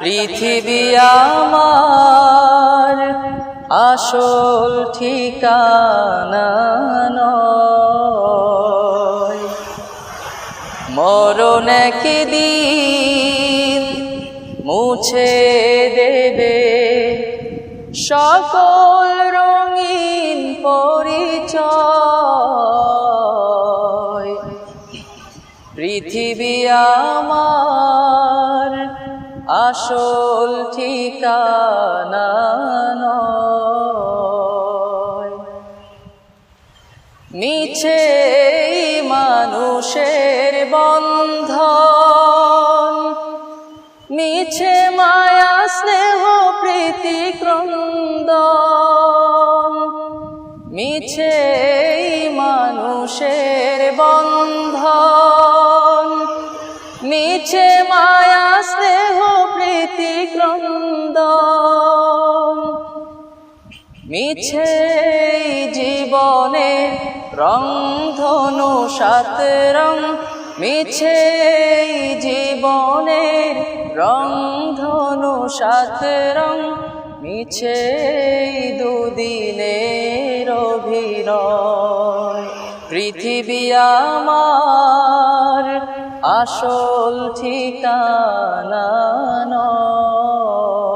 পৃথিবী আমার আসল ঠিকানা নয়, মরণ একদিন মুছে দেবে সকল রঙিন পরিচয়। পৃথিবী আমার আসল ঠিকানা নয়, মিছে মানুষের বন্ধন, মিছে মায়া স্নেহ প্রীতি ক্রন্দন, মিছে মানুষের বন্ধন, মিছে মায়া স্নেহ প্রীতি ক্রন্দন, মিছে জীবনে রংধনু সাত রং, মিছে জীবনের রংধনু সাত রং, মিছে দুদিনের অভিনয়। পৃথিবী আমার আসল ঠিকানা নয়।